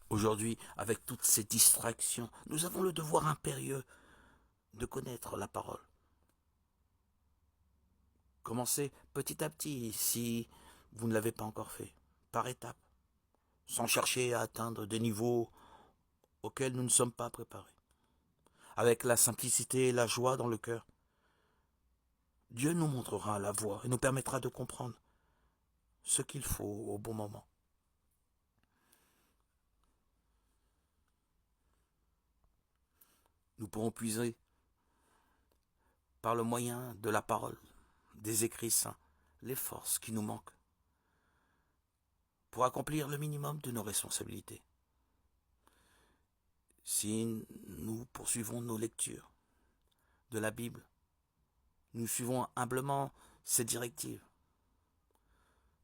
Aujourd'hui, avec toutes ces distractions, nous avons le devoir impérieux de connaître la parole. Commencez petit à petit si vous ne l'avez pas encore fait, par étapes, sans chercher à atteindre des niveaux auxquels nous ne sommes pas préparés. Avec la simplicité et la joie dans le cœur, Dieu nous montrera la voie et nous permettra de comprendre ce qu'il faut au bon moment. Nous pourrons puiser par le moyen de la parole, des écrits saints, les forces qui nous manquent pour accomplir le minimum de nos responsabilités. Si nous poursuivons nos lectures de la Bible, nous suivons humblement ses directives,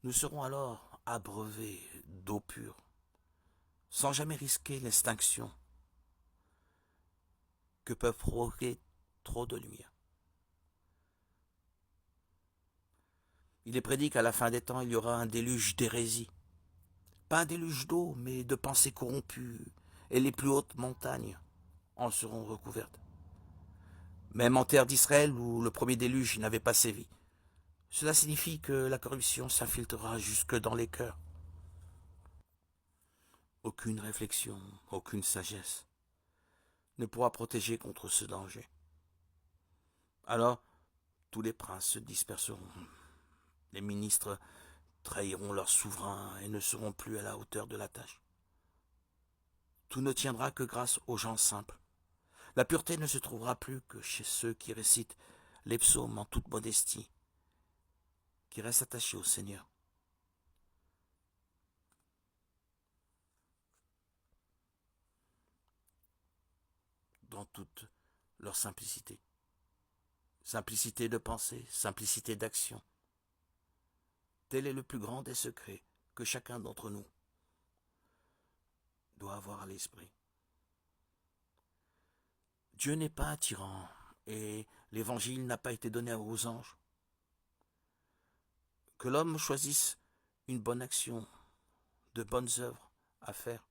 nous serons alors abreuvés d'eau pure, sans jamais risquer l'extinction que peuvent provoquer trop de lumière. Il est prédit qu'à la fin des temps, il y aura un déluge d'hérésie. Pas un déluge d'eau, mais de pensées corrompues, et les plus hautes montagnes en seront recouvertes. Même en terre d'Israël, où le premier déluge n'avait pas sévi. Cela signifie que la corruption s'infiltrera jusque dans les cœurs. Aucune réflexion, aucune sagesse ne pourra protéger contre ce danger. Alors, tous les princes se disperseront. Les ministres trahiront leur souverain et ne seront plus à la hauteur de la tâche. Tout ne tiendra que grâce aux gens simples. La pureté ne se trouvera plus que chez ceux qui récitent les psaumes en toute modestie, qui restent attachés au Seigneur. Dans toute leur simplicité. Simplicité de pensée, simplicité d'action. Tel est le plus grand des secrets que chacun d'entre nous doit avoir à l'esprit. Dieu n'est pas un tyran et l'évangile n'a pas été donné aux anges. Que l'homme choisisse une bonne action, de bonnes œuvres à faire,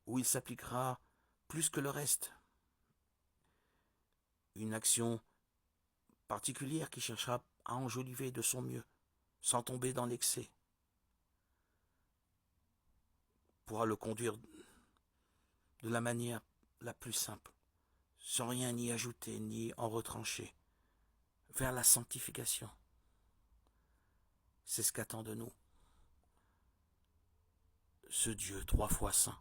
où il s'appliquera plus que le reste. Une action particulière qui cherchera à enjoliver de son mieux, sans tomber dans l'excès, pourra le conduire de la manière la plus simple, sans rien y ajouter ni en retrancher, vers la sanctification. C'est ce qu'attend de nous ce Dieu 3 fois saint.